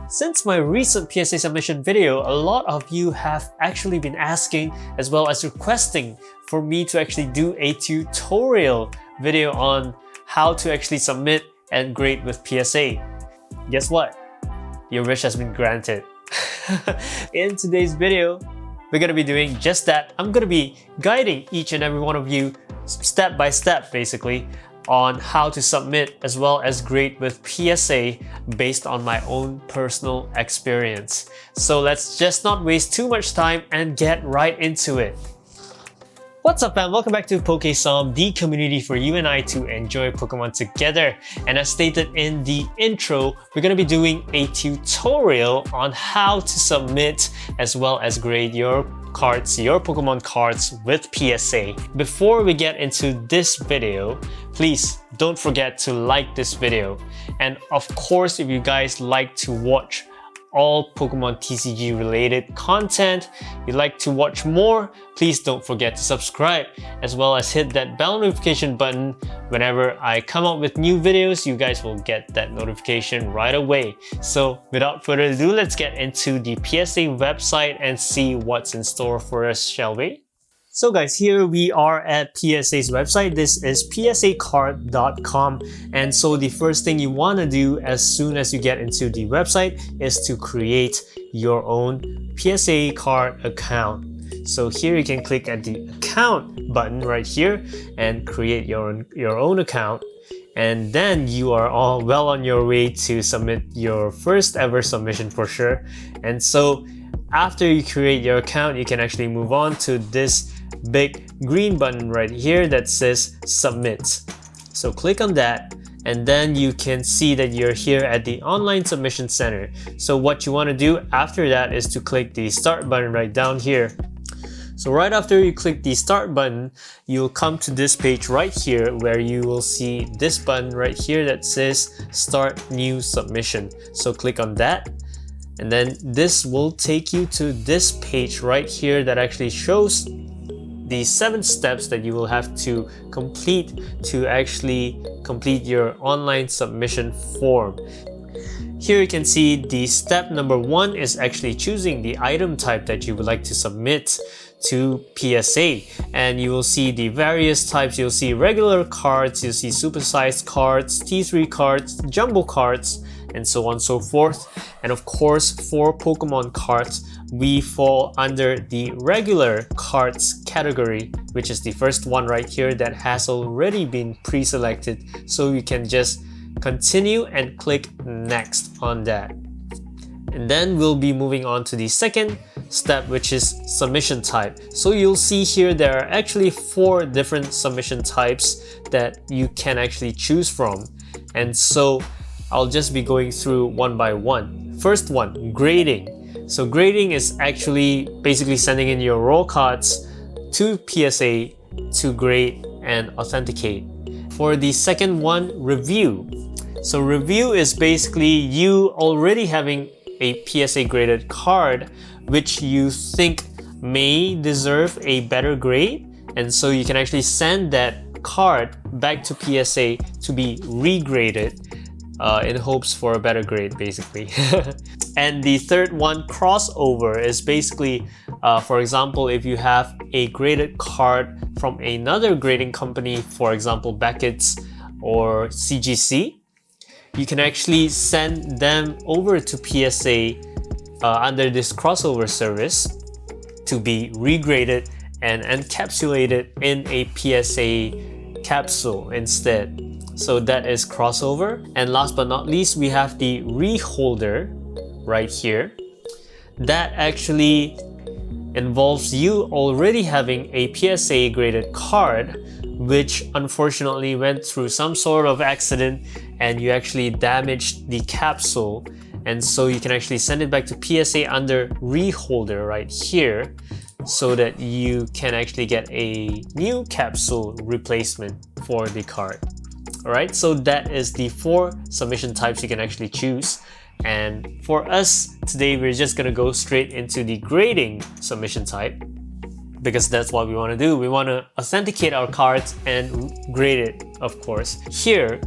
Since my recent PSA submission video, a lot of you have actually been asking as well as requesting for me to actually do a tutorial video on how to actually submit and grade with PSA. Guess what? Your wish has been granted. In today's video, we're going to be doing just that. I'm going to be guiding each and every one of you step by step basically on how to submit as well as grade with PSA based on my own personal experience. So let's just not waste too much time and get right into it. What's up fam, welcome back to PokeSom, the community for you and I to enjoy Pokemon together. And as stated in the intro, we're going to be doing a tutorial on how to submit as well as grade your cards, your Pokemon cards with PSA. Before we get into this video, please don't forget to like this video. And of course, if you guys like to watch all Pokemon TCG related content, you'd like to watch more, please don't forget to subscribe as well as hit that bell notification button. Whenever I come up with new videos, you guys will get that notification right away. So without further ado, let's get into the PSA website and see what's in store for us, shall we? So guys, here we are at PSA's website. This is psacard.com, and so the first thing you want to do as soon as you get into the website is to create your own PSA card account. So here you can click at the account button right here and create your own account, and then you are all well on your way to submit your first ever submission for sure. And so after you create your account, you can actually move on to this big green button right here that says submit. So click on that, and then you can see that you're here at the online submission center. So what you want to do after that is to click the start button right down here. So right after you click the start button, you'll come to this page right here where you will see this button right here that says start new submission. So click on that, and then this will take you to this page right here that actually shows the 7 steps that you will have to complete to actually complete your online submission form. Here you can see the step number 1 is actually choosing the item type that you would like to submit to PSA, and you will see the various types. You'll see regular cards, you'll see supersized cards, T3 cards, jumbo cards, and so on and so forth. And of course, for Pokemon cards, we fall under the regular cards category, which is the first one right here that has already been pre-selected. So you can just continue and click next on that. And then we'll be moving on to the second step, which is submission type. So you'll see here there are actually 4 different submission types that you can actually choose from. And so I'll just be going through one by one. First one, grading. So grading is actually basically sending in your raw cards to PSA to grade and authenticate. For the second one, review. So review is basically you already having a PSA graded card which you think may deserve a better grade, and so you can actually send that card back to PSA to be regraded in hopes for a better grade basically. And the third one, crossover, is basically for example, if you have a graded card from another grading company, for example Beckett's or CGC, you can actually send them over to PSA under this crossover service to be regraded and encapsulated in a PSA capsule instead. So that is crossover. And last but not least, we have the reholder right here. That actually involves you already having a PSA graded card which unfortunately went through some sort of accident and you actually damaged the capsule, and so you can actually send it back to PSA under reholder right here so that you can actually get a new capsule replacement for the card. Alright, so that is the 4 submission types you can actually choose. And for us today, we're just gonna go straight into the grading submission type because that's what we want to do. We want to authenticate our cards and grade it, of course. Here,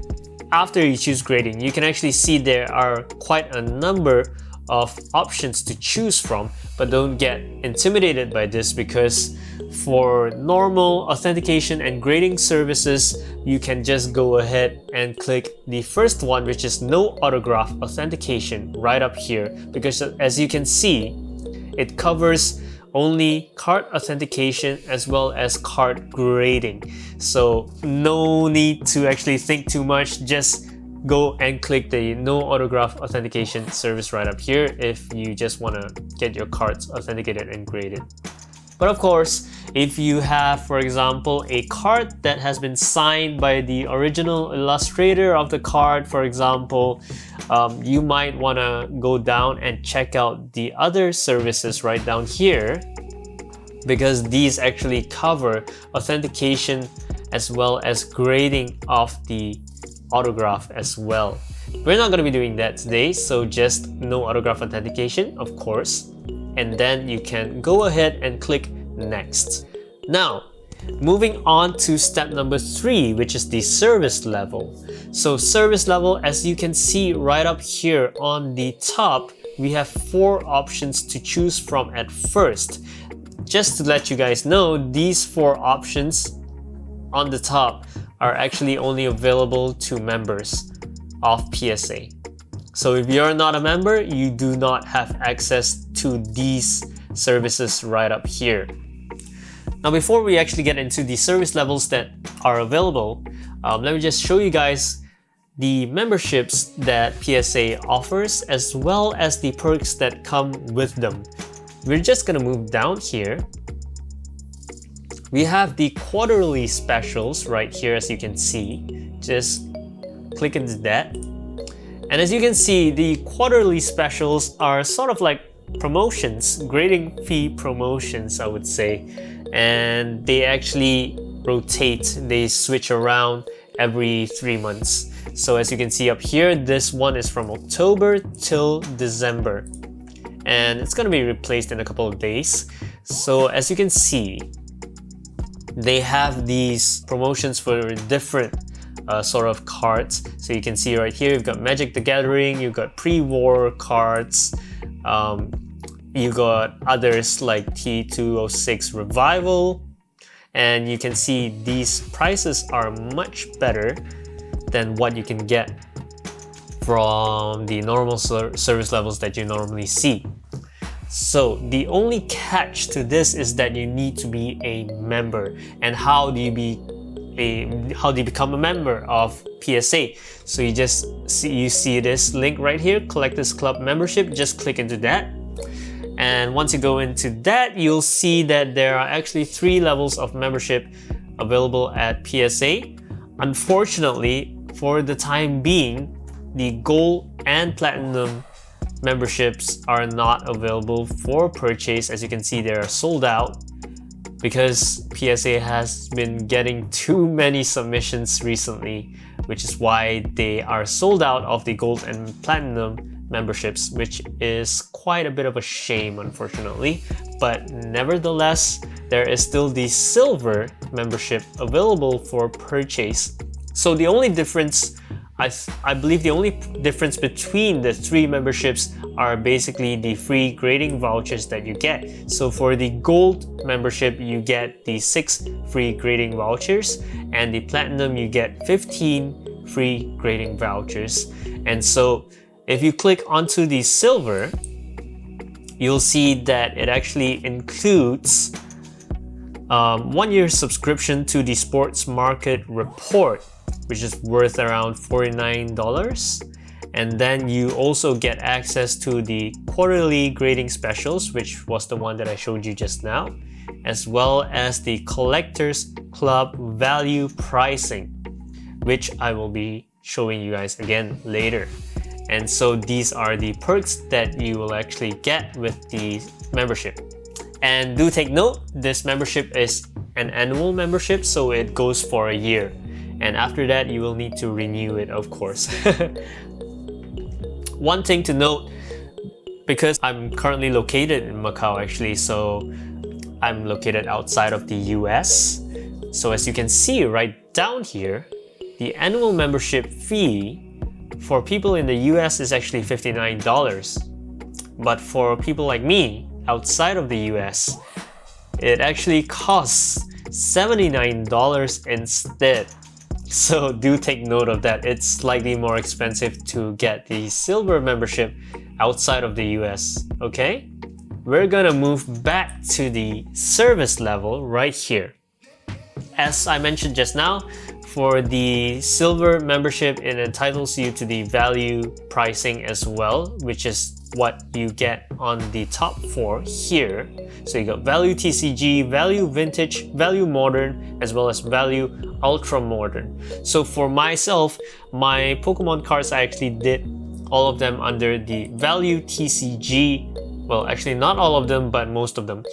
after you choose grading, you can actually see there are quite a number of options to choose from, but don't get intimidated by this, because for normal authentication and grading services, you can just go ahead and click the first one, which is no autograph authentication, right up here, because as you can see, it covers only card authentication as well as card grading. So no need to actually think too much, just go and click the no autograph authentication service right up here if you just want to get your cards authenticated and graded. But of course, if you have, for example, a card that has been signed by the original illustrator of the card, for example, you might want to go down and check out the other services right down here, because these actually cover authentication as well as grading of the autograph as well. We're not going to be doing that today, so just no autograph authentication, of course, and then you can go ahead and click next. Now, moving on to step number 3, which is the service level. So service level, as you can see right up here on the top, we have 4 options to choose from at first. Just to let you guys know, these 4 options on the top are actually only available to members of PSA. So if you're not a member, you do not have access to these services right up here. Now, before we actually get into the service levels that are available, let me just show you guys the memberships that PSA offers, as well as the perks that come with them. We're just gonna move down here. We have the quarterly specials right here, as you can see. Just click into that. And as you can see, the quarterly specials are sort of like promotions, grading fee promotions, I would say. And they actually rotate, they switch around every 3 months. So as you can see up here, this one is from October till December. And it's gonna be replaced in a couple of days. So as you can see, they have these promotions for different sort of cards. So you can see right here, you've got Magic the Gathering, you've got pre-war cards, you got others like T206 Revival, and you can see these prices are much better than what you can get from the normal service levels that you normally see. So the only catch to this is that you need to be a member. And how do you become a member of PSA? So you just see this link right here, Collectors Club membership. Just click into that. And once you go into that, you'll see that there are actually 3 levels of membership available at PSA. Unfortunately, for the time being, the gold and platinum memberships are not available for purchase. As you can see, they are sold out because PSA has been getting too many submissions recently, which is why they are sold out of the gold and platinum memberships, which is quite a bit of a shame, unfortunately. But nevertheless, there is still the silver membership available for purchase. So the only difference, I believe the only difference between the 3 memberships are basically the free grading vouchers that you get. So for the gold membership, you get the 6 free grading vouchers, and the platinum, you get 15 free grading vouchers. And so if you click onto the silver, you'll see that it actually includes 1 year subscription to the Sports Market Report, which is worth around $49. And then you also get access to the quarterly grading specials, which was the one that I showed you just now, as well as the Collectors Club value pricing, which I will be showing you guys again later. And so these are the perks that you will actually get with the membership. And do take note, this membership is an annual membership, so it goes for a year. And after that, you will need to renew it, of course. One thing to note, because I'm currently located in Macau actually, so I'm located outside of the US. So as you can see right down here, the annual membership fee for people in the US is actually $59. But for people like me, outside of the US, it actually costs $79 instead. So do take note of that. It's slightly more expensive to get the silver membership outside of the US, okay? We're gonna move back to the service level right here. As I mentioned just now, for the silver membership, it entitles you to the value pricing as well, which is what you get on the top 4 here. So you got value TCG, value vintage, value modern, as well as value ultra modern. So for myself, my Pokemon cards, I actually did all of them under the value TCG. Well, actually not all of them, but most of them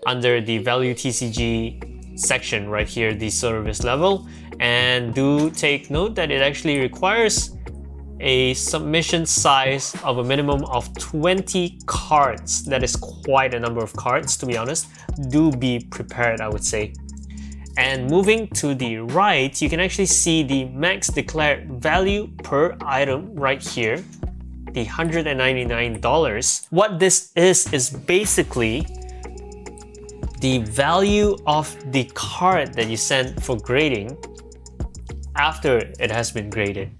under the value TCG section right here, the service level. And do take note that it actually requires a submission size of a minimum of 20 cards. That is quite a number of cards, to be honest. Do be prepared, I would say. And moving to the right, you can actually see the max declared value per item right here, the $199. What this is basically the value of the card that you send for grading after it has been graded.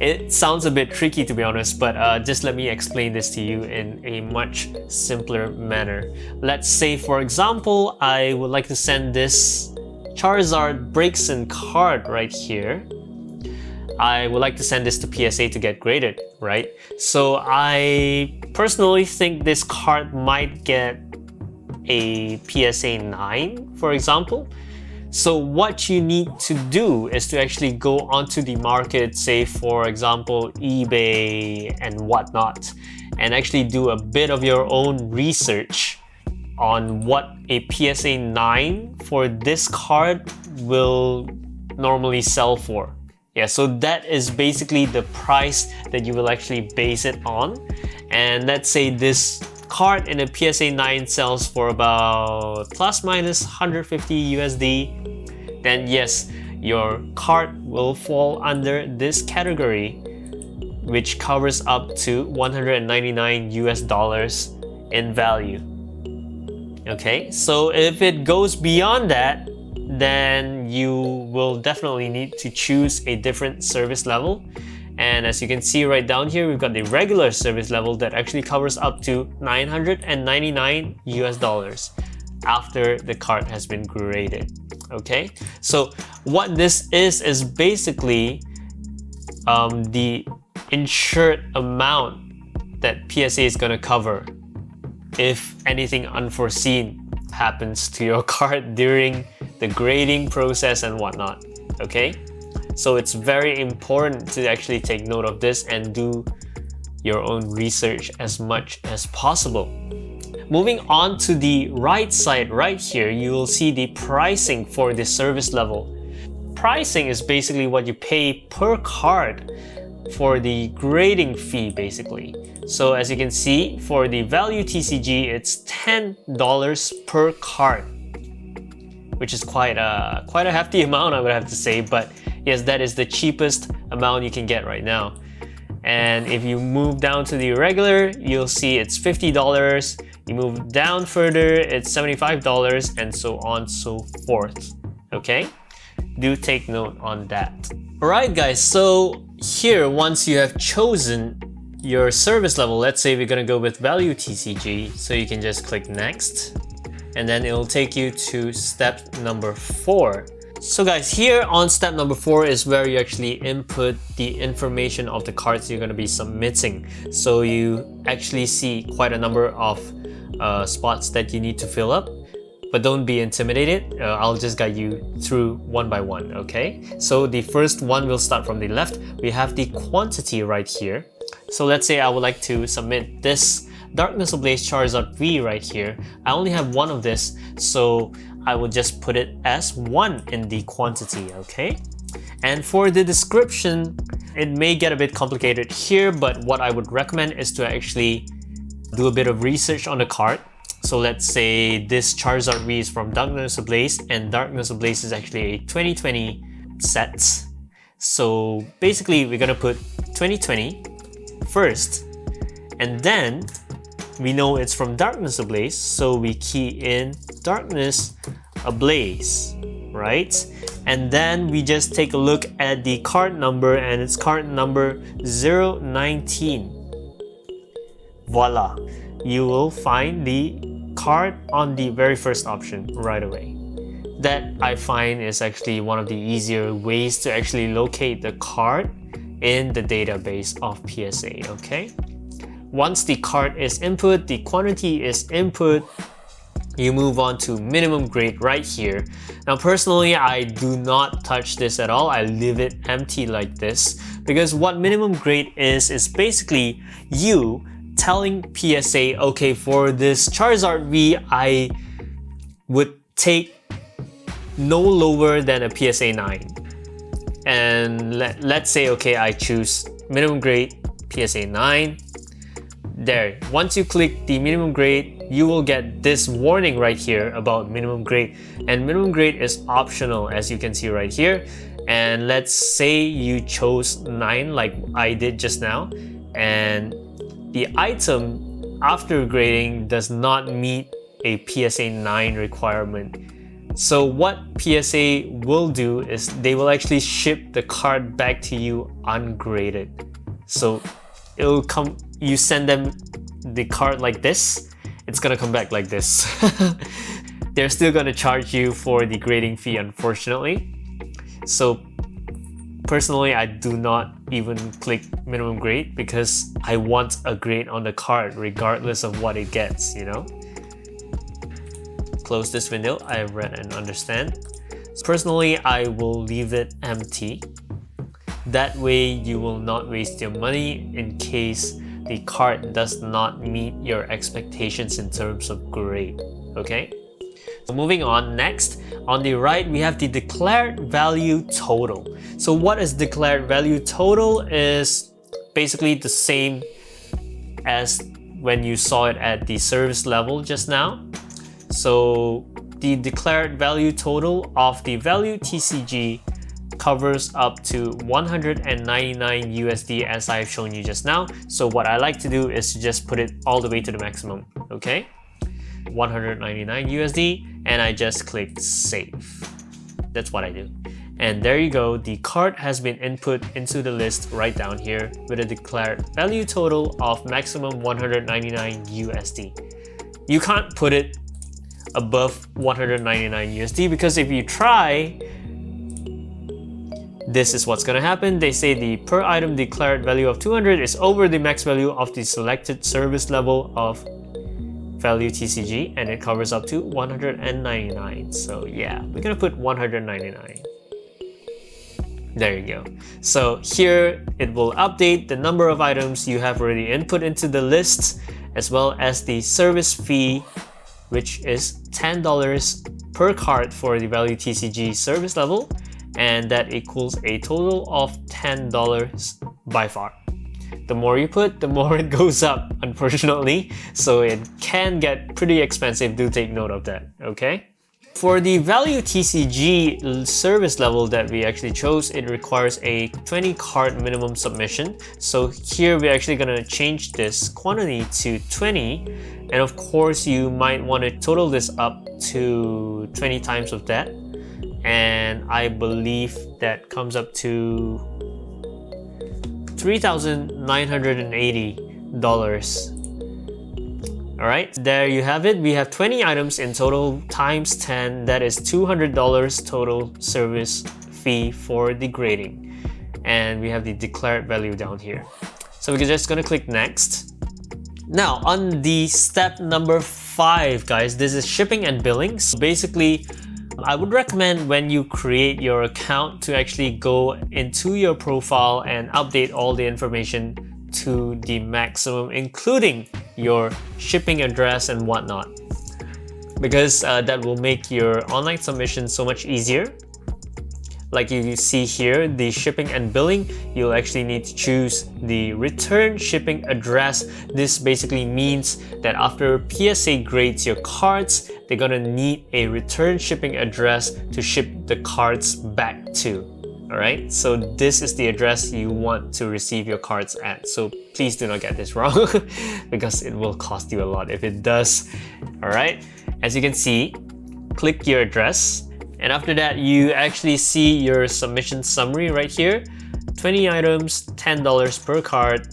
It sounds a bit tricky, to be honest, but just let me explain this to you in a much simpler manner. Let's say, for example, I would like to send this Charizard Breaks In card right here. I would like to send this to PSA to get graded, right? So I personally think this card might get a PSA 9, for example. So what you need to do is to actually go onto the market, say for example eBay and whatnot, and actually do a bit of your own research on what a PSA 9 for this card will normally sell for. Yeah, so that is basically the price that you will actually base it on. And let's say this card in a PSA 9 sells for about plus minus 150 USD, then yes, your card will fall under this category, which covers up to 199 US dollars in value. Okay, so if it goes beyond that, then you will definitely need to choose a different service level. And as you can see right down here, we've got the regular service level that actually covers up to 999 US dollars after the card has been graded. Okay, so what this is basically the insured amount that PSA is going to cover if anything unforeseen happens to your card during the grading process and whatnot. Okay, so it's very important to actually take note of this and do your own research as much as possible. Moving on to the right side right here, you will see the pricing for the service level. Pricing is basically what you pay per card for the grading fee basically. So as you can see, for the value TCG, it's $10 per card, which is quite a hefty amount, I would have to say, but yes, that is the cheapest amount you can get right now. And if you move down to the regular, you'll see it's $50. You move down further, it's $75, and so on so forth. Okay, do take note on that. Alright guys, so here, once you have chosen your service level, let's say we're gonna go with value TCG, so you can just click next, and then it'll take you to step number 4. So guys, here on step number 4 is where you actually input the information of the cards you're going to be submitting. So you actually see quite a number of spots that you need to fill up, but don't be intimidated. I'll just guide you through one by one, okay? So the first one will start from the left. We have the quantity right here. So let's say I would like to submit this Darkness Ablaze Charizard V right here. I only have one of this, so I will just put it as 1 in the quantity, okay? And for the description, it may get a bit complicated here, but what I would recommend is to actually do a bit of research on the card. So let's say this Charizard V is from Darkness Ablaze, and Darkness Ablaze is actually a 2020 set. So basically, we're gonna put 2020 first, And then we know it's from darkness ablaze, so we key in darkness ablaze, right? And then we just take a look at the card number, and it's card number 019. Voila! You will find the card on the very first option right away. That I find is actually one of the easier ways to actually locate the card in the database of PSA, okay? Once the card is input, the quantity is input, you move on to minimum grade right here. Now personally, I do not touch this at all. I leave it empty like this, because what minimum grade is basically you telling PSA, okay, for this Charizard V, I would take no lower than a PSA 9. And let's say, okay, I choose minimum grade PSA 9. There, once you click the minimum grade, you will get this warning right here about minimum grade. And minimum grade is optional, as you can see right here. And let's say you chose 9 like I did just now, and the item after grading does not meet a PSA 9 requirement. So what PSA will do is they will actually ship the card back to you ungraded. So it'll come, you send them the card like this, it's gonna come back like this. They're still gonna charge you for the grading fee, unfortunately. So personally, I do not even click minimum grade because I want a grade on the card regardless of what it gets, you know? Close this window. I read and understand. Personally, I will leave it empty. That way you will not waste your money in case the card does not meet your expectations in terms of grade, okay? So moving on, next, on the right, we have the declared value total. So what is declared value total is basically the same as when you saw it at the service level just now. So the declared value total of the value TCG covers up to 199 USD as I've shown you just now. So what I like to do is to just put it all the way to the maximum, okay? 199 USD, and I just click save. That's what I do. And there you go, the card has been input into the list right down here with a declared value total of maximum 199 USD. You can't put it above 199 USD because if you try, this is what's gonna happen. They say the per item declared value of 200 is over the max value of the selected service level of value TCG, and it covers up to 199. So yeah, we're gonna put 199. There you go. So here it will update the number of items you have already input into the list, as well as the service fee, which is $10 per card for the value TCG service level, and that equals a total of $10 by far. The more you put, the more it goes up, unfortunately, so it can get pretty expensive. Do take note of that, okay? For the value TCG service level that we actually chose, it requires a 20 card minimum submission. So here we're actually gonna change this quantity to 20, and of course you might want to total this up to 20 times of that, and I believe that comes up to $3,980. Alright, there you have it. We have 20 items in total times 10. That is $200 total service fee for the grading. And we have the declared value down here. So we're just gonna click next. Now on the step number 5, guys, this is shipping and billing. So basically, I would recommend when you create your account to actually go into your profile and update all the information to the maximum, including your shipping address and whatnot, because that will make your online submission so much easier. Like you see here, the shipping and billing, you'll actually need to choose the return shipping address. This basically means that after PSA grades your cards, they're gonna need a return shipping address to ship the cards back to. All right, so this is the address you want to receive your cards at. So please do not get this wrong because it will cost you a lot if it does. All right, as you can see, click your address, and after that you actually see your submission summary right here. 20 items, $10 per card,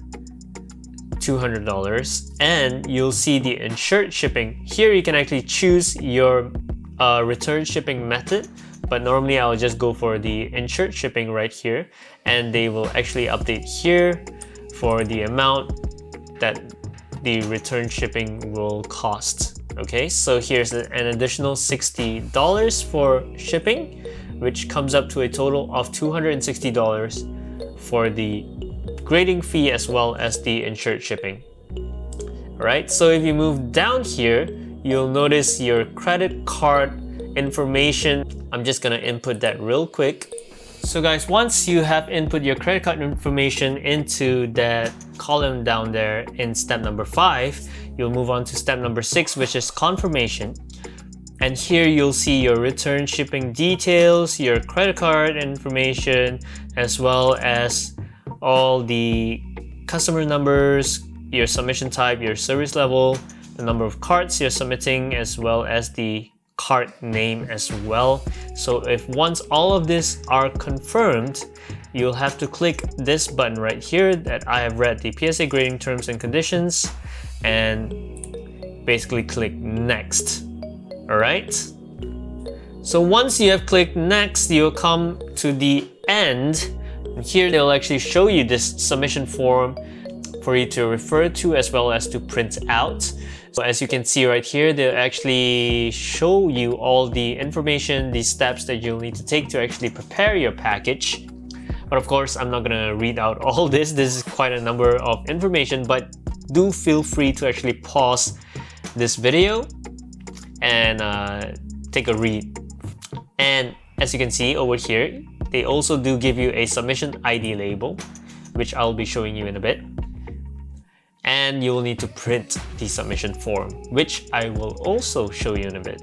$200, and you'll see the insured shipping. Here you can actually choose your return shipping method, but normally I'll just go for the insured shipping right here, and they will actually update here for the amount that the return shipping will cost. Okay, so here's an additional $60 for shipping, which comes up to a total of $260 for the grading fee as well as the insured shipping. Alright, so if you move down here, you'll notice your credit card information. I'm just gonna input that real quick. So guys, once you have input your credit card information into that column down there in step number 5, you'll move on to step number 6, which is confirmation. And here you'll see your return shipping details, your credit card information, as well as all the customer numbers, your submission type, your service level, the number of cards you're submitting, as well as the card name as well. So if once all of this are confirmed, you'll have to click this button right here that I have read the PSA grading terms and conditions, and basically click next. Alright, so once you have clicked next, you'll come to the end. Here they'll actually show you this submission form for you to refer to as well as to print out. So as you can see right here, they'll actually show you all the information, the steps that you'll need to take to actually prepare your package. But of course, I'm not gonna read out all this. This is quite a number of information, but do feel free to actually pause this video and take a read. And as you can see over here, they also do give you a submission ID label, which I'll be showing you in a bit. And you will need to print the submission form, which I will also show you in a bit.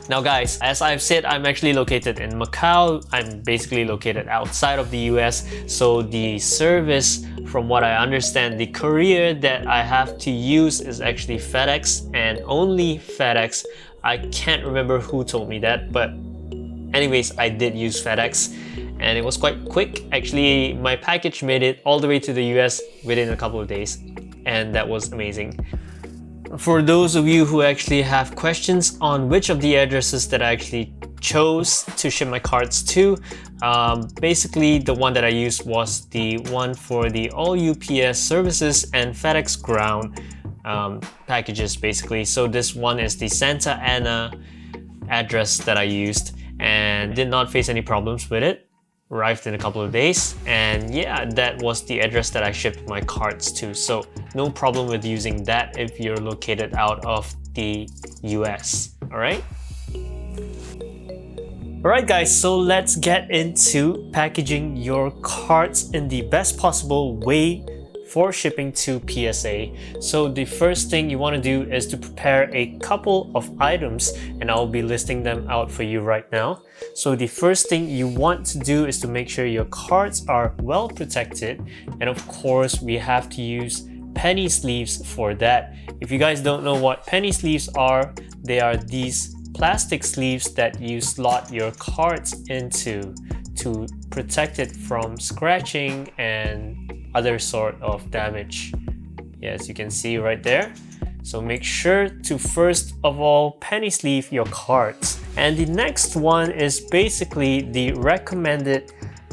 Now guys, as I've said, I'm actually located in Macau. I'm basically located outside of the US. So the service, from what I understand, the courier that I have to use is actually FedEx, and only FedEx. I can't remember who told me that, but anyways, I did use FedEx and it was quite quick. Actually, my package made it all the way to the US within a couple of days, and that was amazing. For those of you who actually have questions on which of the addresses that I actually chose to ship my cards to, basically the one that I used was the one for the all UPS services and FedEx ground packages basically. So this one is the Santa Ana address that I used and did not face any problems with it. Arrived in a couple of days, and yeah, that was the address that I shipped my cards to. So no problem with using that if you're located out of the US. Alright? Alright guys, so let's get into packaging your cards in the best possible way for shipping to PSA. So the first thing you want to do is to prepare a couple of items, and I'll be listing them out for you right now. So the first thing you want to do is to make sure your cards are well protected, and of course we have to use penny sleeves for that. If you guys don't know what penny sleeves are, they are these plastic sleeves that you slot your cards into to protect it from scratching and other sort of damage. Yeah, as you can see right there. So make sure to first of all penny sleeve your cards. And the next one is basically the recommended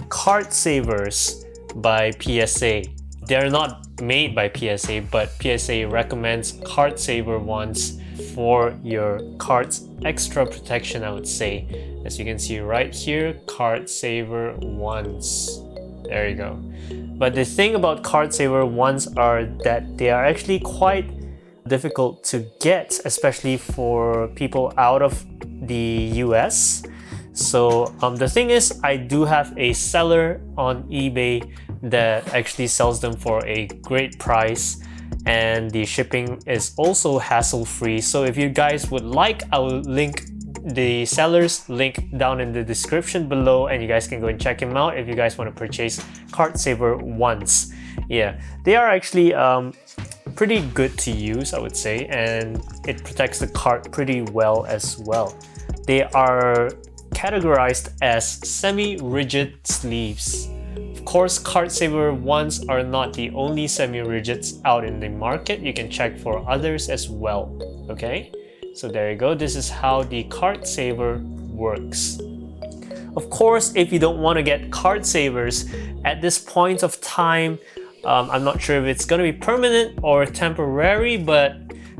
card savers by PSA. They're not made by PSA, but PSA recommends card saver ones for your card's extra protection, I would say. As you can see right here, card saver ones. There you go. But the thing about card saver ones are that they are actually quite difficult to get, especially for people out of the US. So the thing is, I do have a seller on eBay that actually sells them for a great price, and the shipping is also hassle-free. So if you guys would like, I will link the seller's link down in the description below, and you guys can go and check him out if you guys want to purchase card saver ones. Yeah, they are actually pretty good to use, I would say, and it protects the card pretty well as well. They are categorized as semi-rigid sleeves. Of course, card saver ones are not the only semi-rigids out in the market. You can check for others as well. Okay, so there you go. This is how the card saver works. Of course, if you don't want to get card savers at this point of time, I'm not sure if it's going to be permanent or temporary, but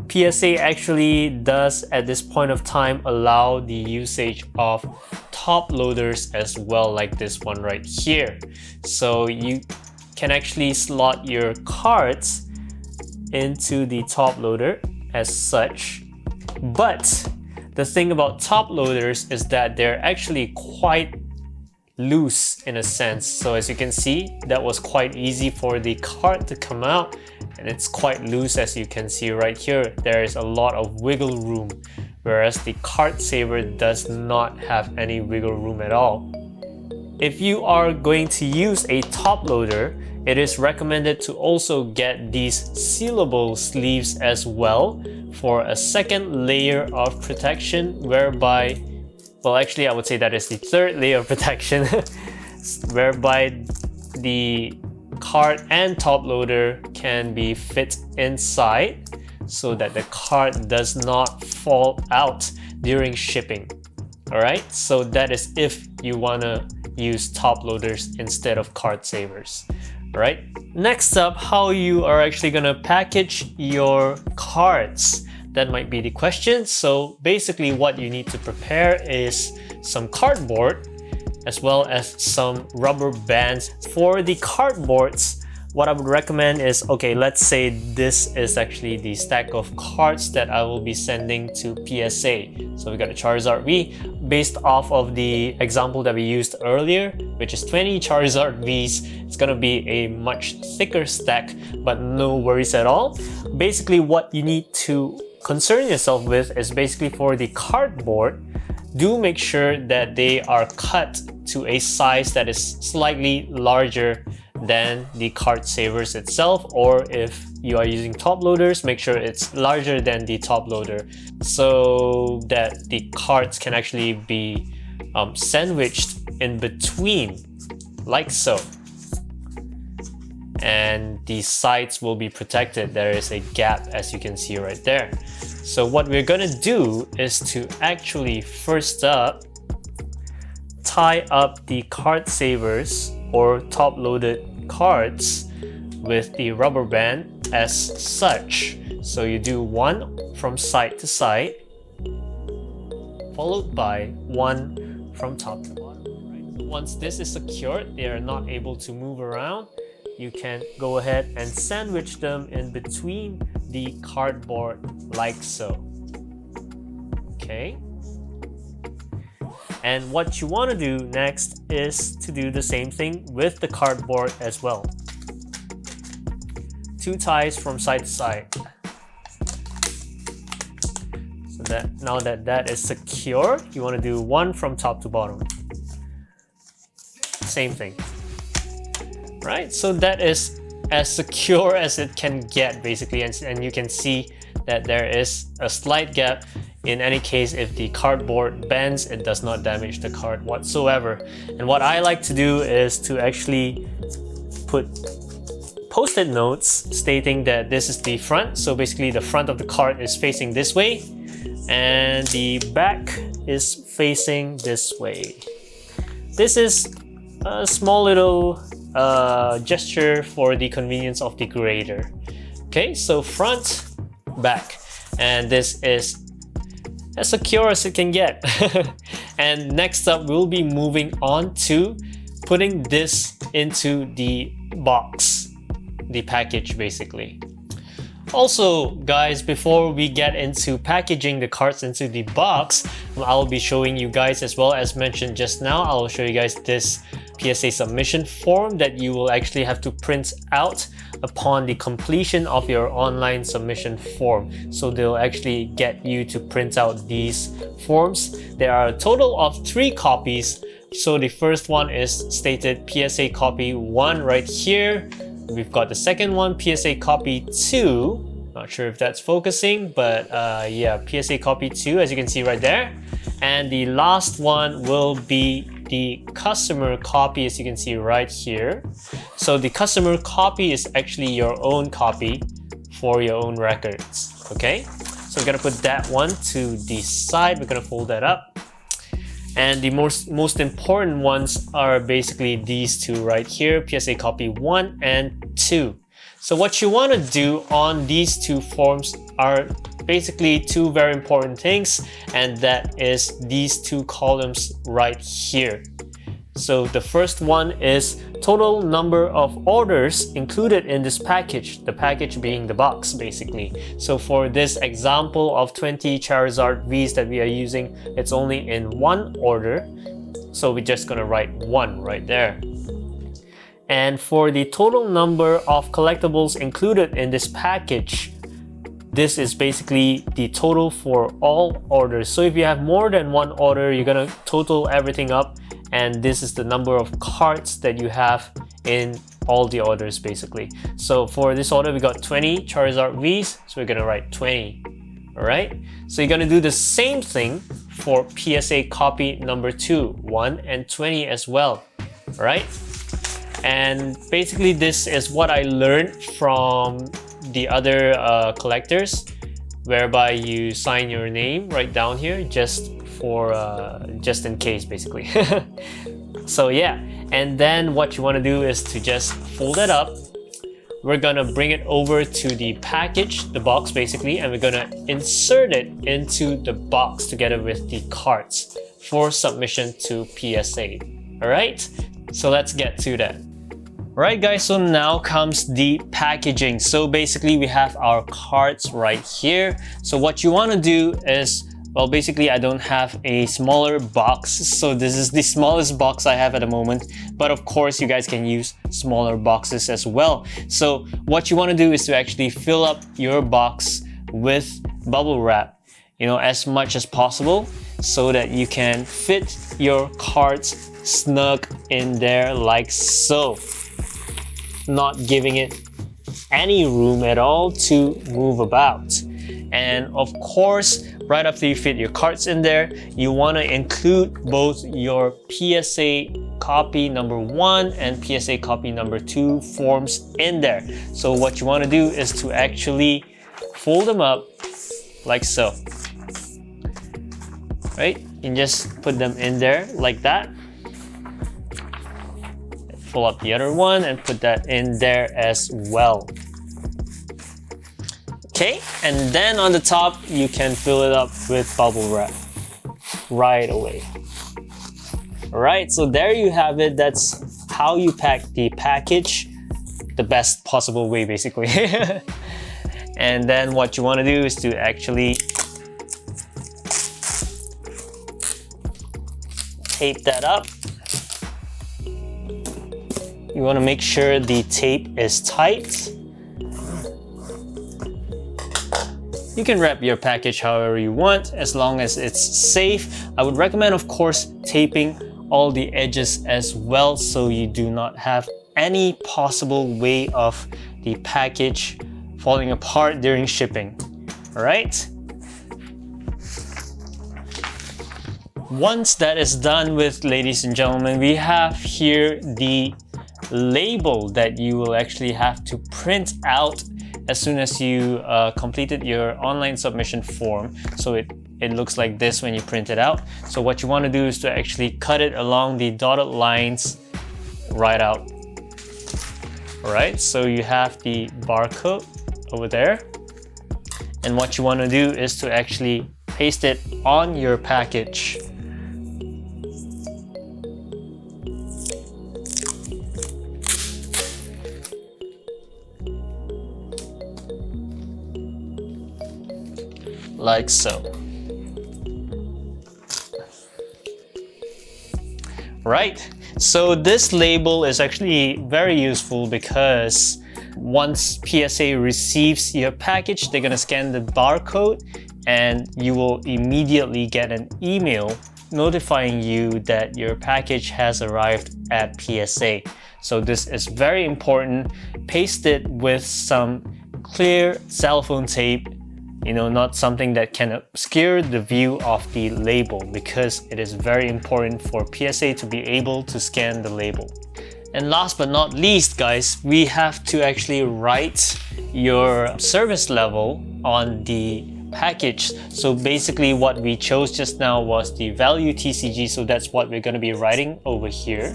PSA actually does at this point of time allow the usage of top loaders as well, like this one right here. So you can actually slot your cards into the top loader as such. But the thing about top loaders is that they're actually quite loose in a sense. So as you can see, that was quite easy for the card to come out, and it's quite loose. As you can see right here, there is a lot of wiggle room, whereas the card saver does not have any wiggle room at all. If you are going to use a top loader, it is recommended to also get these sealable sleeves as well for a second layer of protection, whereby, well, actually I would say that is the third layer of protection, whereby the card and top loader can be fit inside so that the card does not fall out during shipping. Alright, so that is if you want to use top loaders instead of card savers. Alright, next up, how you are actually going to package your cards. That might be the question. So basically what you need to prepare is some cardboard as well as some rubber bands. For the cardboards, what I would recommend is, okay, let's say this is actually the stack of cards that I will be sending to PSA. So we got a Charizard V based off of the example that we used earlier, which is 20 Charizard Vs. It's gonna be a much thicker stack, but no worries at all. Basically what you need to concern yourself with is basically for the cardboard, do make sure that they are cut to a size that is slightly larger than the card savers itself, or if you are using top loaders, make sure it's larger than the top loader so that the cards can actually be sandwiched in between, like so. And the sides will be protected. There is a gap, as you can see right there. So what we're gonna do is to actually first up tie up the card savers or top loaded cards with the rubber band as such. So you do one from side to side, followed by one from top to bottom. Right? Once this is secured, they are not able to move around. You can go ahead and sandwich them in between the cardboard like so. Okay. And what you want to do next is to do the same thing with the cardboard as well. Two ties from side to side. So that now that that is secure, you want to do one from top to bottom. Same thing. Right? So that is as secure as it can get basically, and you can see that there is a slight gap. In any case, if the cardboard bends, it does not damage the card whatsoever. And what I like to do is to actually put post-it notes stating that this is the front. So basically the front of the card is facing this way and the back is facing this way. This is a small little gesture for the convenience of the grader. Okay, so front, back, and this is as secure as it can get. And next up, we'll be moving on to putting this into the box, the package basically. Also, guys, before we get into packaging the cards into the box, I'll be showing you guys, as well as mentioned just now, I'll show you guys this PSA submission form that you will actually have to print out upon the completion of your online submission form. So they'll actually get you to print out these forms. There are a total of 3 copies. So the first one is stated PSA copy 1 right here. We've got the second one, PSA copy 2. Not sure if that's focusing, but yeah, PSA copy 2, as you can see right there. And the last one will be the customer copy, as you can see right here. So the customer copy is actually your own copy for your own records. Okay, so we're gonna put that one to the side. We're gonna fold that up. And the most important ones are basically these two right here, PSA copy 1 and 2. So what you want to do on these 2 forms are basically 2 very important things, and that is these 2 columns right here. So the first one is total number of orders included in this package, the package being the box basically. So for this example of 20 Charizard Vs that we are using, it's only in 1 order. So we're just gonna write 1 right there. And for the total number of collectibles included in this package, this is basically the total for all orders. So if you have more than 1 order, you're gonna total everything up, and this is the number of cards that you have in all the orders basically. So for this order, we got 20 Charizard Vs, so we're gonna write 20. Alright, so you're gonna do the same thing for PSA copy number 2, 1 and 20 as well. Alright, and basically this is what I learned from the other collectors, whereby you sign your name right down here just in case basically. So yeah, and then what you want to do is to just fold it up. We're gonna bring it over to the package, the box basically, and we're gonna insert it into the box together with the cards for submission to PSA. Alright, so let's get to that. Alright guys, so now comes the packaging. So basically we have our cards right here. So what you want to do is, well, basically I don't have a smaller box, so this is the smallest box I have at the moment, but of course you guys can use smaller boxes as well. So what you want to do is to actually fill up your box with bubble wrap, you know, as much as possible, so that you can fit your cards snug in there like so, not giving it any room at all to move about. And of course, right after you fit your cards in there, you want to include both your PSA copy number 1 and PSA copy number 2 forms in there. So what you want to do is to actually fold them up like so. Right? You can just put them in there like that. Pull up the other one and put that in there as well. Okay, and then on the top, you can fill it up with bubble wrap right away. Alright, so there you have it. That's how you pack the package the best possible way, basically. And then what you want to do is to actually tape that up. You want to make sure the tape is tight. You can wrap your package however you want, as long as it's safe. I would recommend, of course, taping all the edges as well, so you do not have any possible way of the package falling apart during shipping. Alright? Once that is done with, ladies and gentlemen, we have here the label that you will actually have to print out as soon as you completed your online submission form. So it looks like this when you print it out. So what you want to do is to actually cut it along the dotted lines right out. Alright, so you have the barcode over there. And what you want to do is to actually paste it on your package. Like so. Right, So this label is actually very useful because once PSA receives your package, they're gonna scan the barcode and you will immediately get an email notifying you that your package has arrived at PSA. So this is very important. Paste it with some clear cell phone tape, not something that can obscure the view of the label, because it is very important for PSA to be able to scan the label. And last but not least, guys, we have to actually write your service level on the package. So basically what we chose just now was the value TCG, so that's what we're going to be writing over here.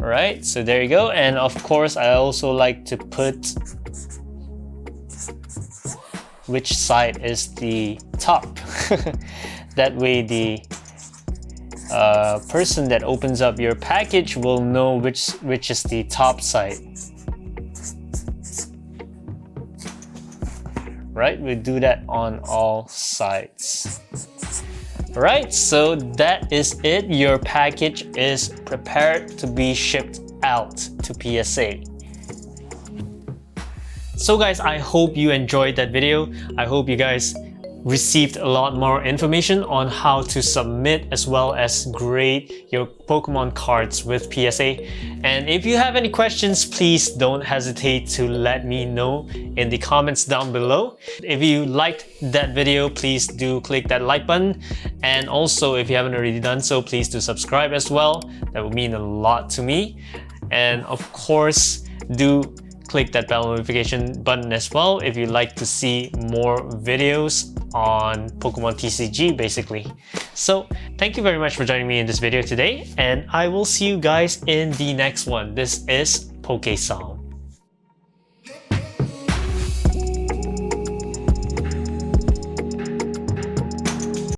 Alright, so there you go. And of course, I also like to put which side is the top. That way the person that opens up your package will know which is the top side. Right, we do that on all sides. Alright, so that is it. Your package is prepared to be shipped out to PSA. So guys, I hope you enjoyed that video. I hope you guys received a lot more information on how to submit as well as grade your Pokemon cards with PSA. And if you have any questions, please don't hesitate to let me know in the comments down below. If you liked that video, please do click that like button. And also, if you haven't already done so, please do subscribe as well. That would mean a lot to me. And of course, do click that bell notification button as well if you'd like to see more videos on Pokemon TCG basically. So thank you very much for joining me in this video today, and I will see you guys in the next one. This is PokeSong.